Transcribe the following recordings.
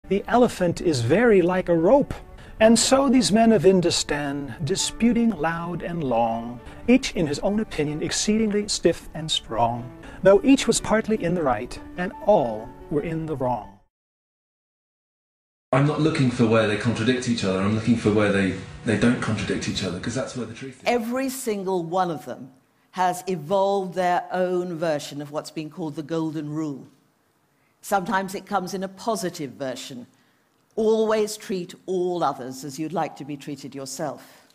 The elephant is very like a rope. And so these men of Indostan, disputing loud and long, each in his own opinion exceedingly stiff and strong, though each was partly in the right, and all were in the wrong. I'm not looking for where they contradict each other, I'm looking for where they don't contradict each other, because that's where the truth is. Every single one of them has evolved their own version of what's been called the golden rule. Sometimes it comes in a positive version. Always treat all others as you'd like to be treated yourself.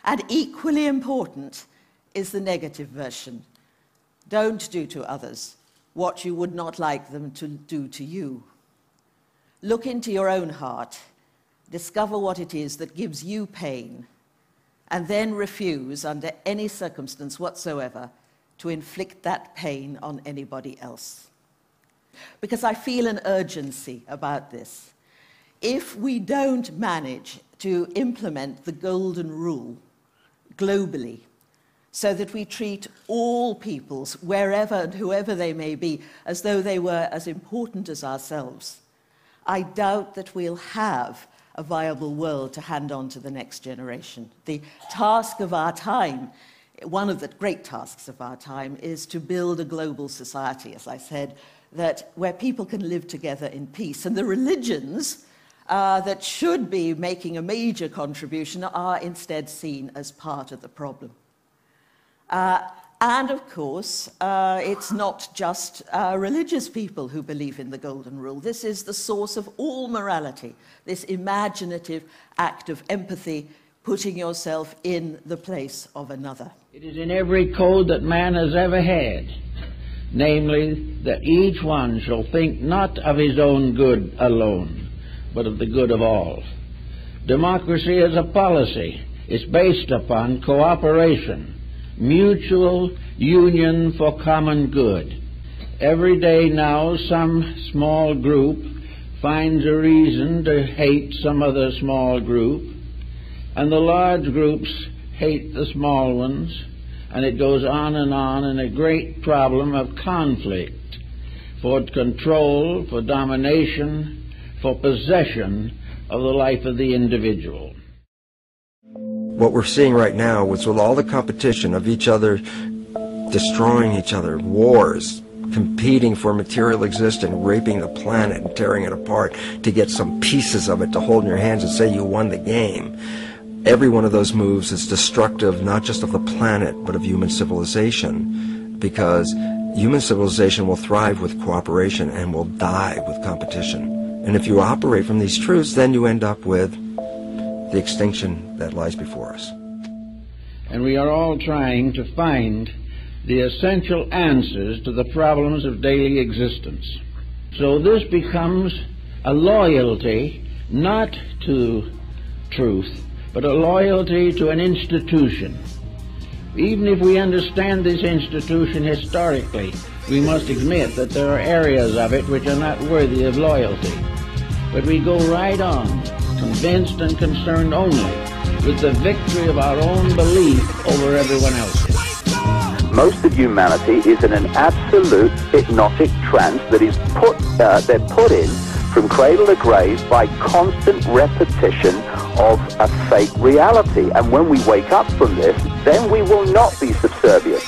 And equally important is the negative version. Don't do to others what you would not like them to do to you. Look into your own heart, discover what it is that gives you pain, and then refuse, under any circumstance whatsoever, to inflict that pain on anybody else. Because I feel an urgency about this. If we don't manage to implement the golden rule globally, so that we treat all peoples, wherever and whoever they may be, as though they were as important as ourselves, I doubt that we'll have a viable world to hand on to the next generation. The task of our time, one of the great tasks of our time, is to build a global society, as I said, where people can live together in peace. And the religions that should be making a major contribution are instead seen as part of the problem. And of course, it's not just religious people who believe in the golden rule. This is the source of all morality, this imaginative act of empathy, putting yourself in the place of another. It is in every code that man has ever had, namely that each one shall think not of his own good alone, but of the good of all. Democracy is a policy. It's based upon cooperation, mutual union for common good. Every day now some small group finds a reason to hate some other small group, and the large groups hate the small ones, and it goes on in a great problem of conflict for control, for domination, for possession of the life of the individual. What we're seeing right now is, with all the competition of each other destroying each other, wars, competing for material existence, raping the planet and tearing it apart to get some pieces of it to hold in your hands and say you won the game. Every one of those moves is destructive not just of the planet but of human civilization, because human civilization will thrive with cooperation and will die with competition. And if you operate from these truths, then you end up with the extinction that lies before us. And we are all trying to find the essential answers to the problems of daily existence. So this becomes a loyalty not to truth, but a loyalty to an institution. Even if we understand this institution historically, we must admit that there are areas of it which are not worthy of loyalty. But we go right on, convinced and concerned only with the victory of our own belief over everyone else's. Most of humanity is in an absolute hypnotic trance that is they're put in from cradle to grave by constant repetition of a fake reality. And when we wake up from this, then we will not be subservient.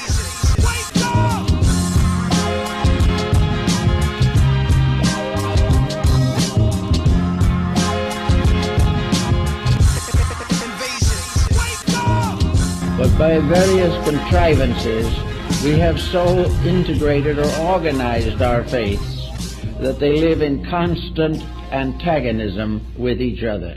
But by various contrivances, we have so integrated or organized our faiths that they live in constant antagonism with each other.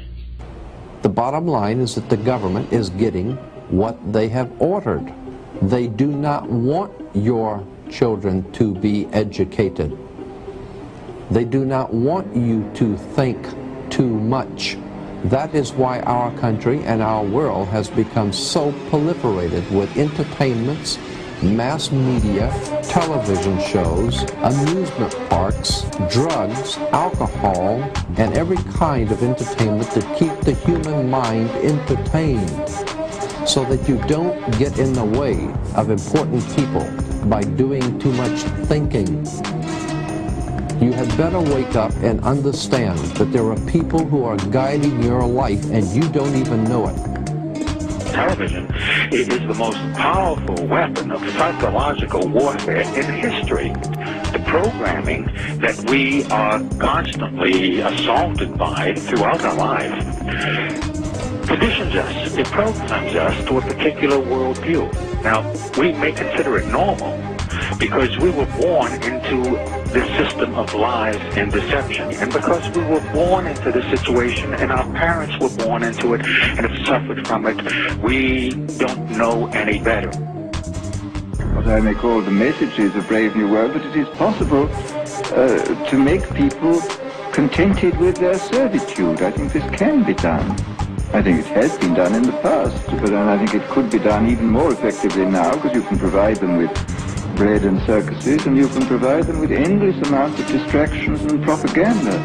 The bottom line is that the government is getting what they have ordered. They do not want your children to be educated. They do not want you to think too much. That is why our country and our world has become so proliferated with entertainments, mass media, television shows, amusement parks, drugs, alcohol, and every kind of entertainment to keep the human mind entertained, so that you don't get in the way of important people by doing too much thinking. You had better wake up and understand that there are people who are guiding your life and you don't even know it. Television is the most powerful weapon of psychological warfare in history. The programming that we are constantly assaulted by throughout our lives conditions us, it programs us to a particular worldview. Now, we may consider it normal because we were born into this system of lies and deception. And because we were born into this situation and our parents were born into it and have suffered from it, we don't know any better. What I may call the message is a brave new world, but it is possible to make people contented with their servitude. I think this can be done. I think it has been done in the past, but I think it could be done even more effectively now, because you can provide them with bread and circuses, and you can provide them with endless amounts of distractions and propaganda.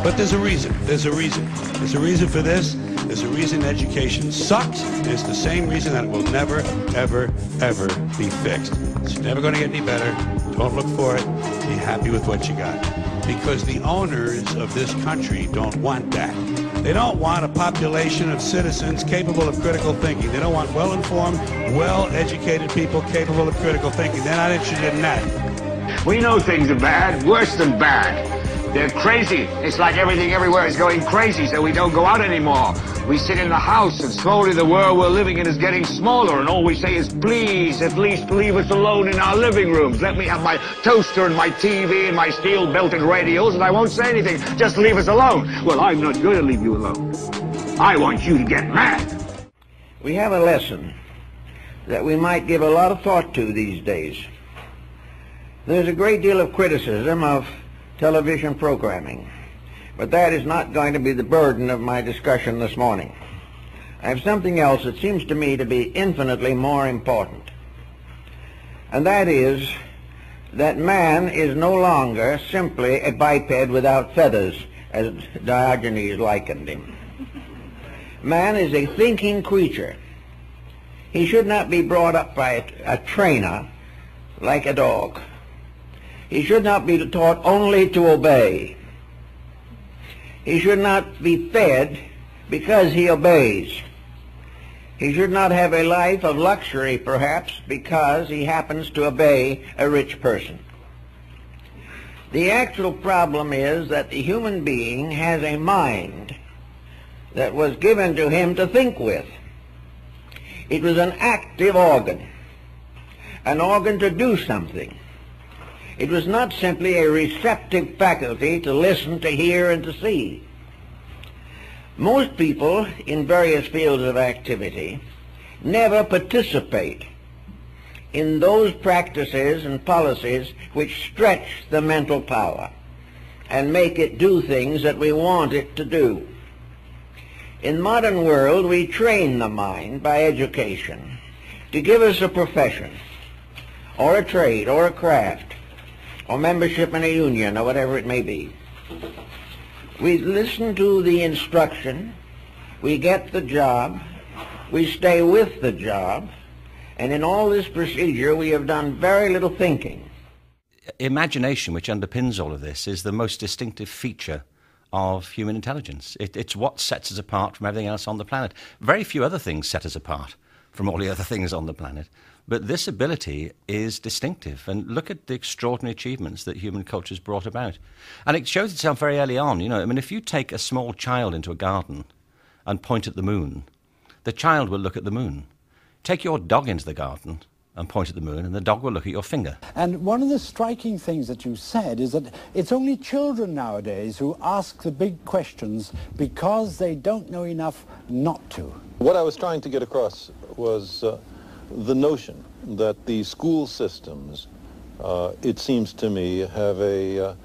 But there's a reason. There's a reason. There's a reason for this. There's a reason education sucks, and it's the same reason that it will never, ever, ever be fixed. It's never going to get any better. Don't look for it. Be happy with what you got. Because the owners of this country don't want that. They don't want a population of citizens capable of critical thinking. They don't want well-informed, well-educated people capable of critical thinking. They're not interested in that. We know things are bad, worse than bad. They're crazy. It's like everything everywhere is going crazy, so we don't go out anymore. We sit in the house, and slowly the world we're living in is getting smaller, and all we say is, please, at least leave us alone in our living rooms. Let me have my toaster and my TV and my steel-belted radios, and I won't say anything. Just leave us alone. Well, I'm not going to leave you alone. I want you to get mad. We have a lesson that we might give a lot of thought to these days. There's a great deal of criticism of television programming, but that is not going to be the burden of my discussion this morning. I have something else that seems to me to be infinitely more important, and that is that man is no longer simply a biped without feathers, as Diogenes likened him. Man is a thinking creature. He should not be brought up by a trainer like a dog. He should not be taught only to obey. He should not be fed because he obeys. He should not have a life of luxury, perhaps, because he happens to obey a rich person. The actual problem is that the human being has a mind that was given to him to think with. It was an active organ, an organ to do something. It was not simply a receptive faculty to listen, to hear, and to see. Most people in various fields of activity never participate in those practices and policies which stretch the mental power and make it do things that we want it to do. In the modern world, we train the mind by education to give us a profession, or a trade, or a craft, or membership in a union, or whatever it may be. We listen to the instruction, we get the job, we stay with the job, and in all this procedure we have done very little thinking. Imagination, which underpins all of this, is the most distinctive feature of human intelligence. It's what sets us apart from everything else on the planet. Very few other things set us apart from all the other things on the planet. But this ability is distinctive, and look at the extraordinary achievements that human culture has brought about. And it shows itself very early on. You know, I mean, if you take a small child into a garden and point at the moon, the child will look at the moon. Take your dog into the garden and point at the moon, and the dog will look at your finger. And one of the striking things that you said is that it's only children nowadays who ask the big questions because they don't know enough not to. What I was trying to get across was the notion that the school systems, it seems to me, have a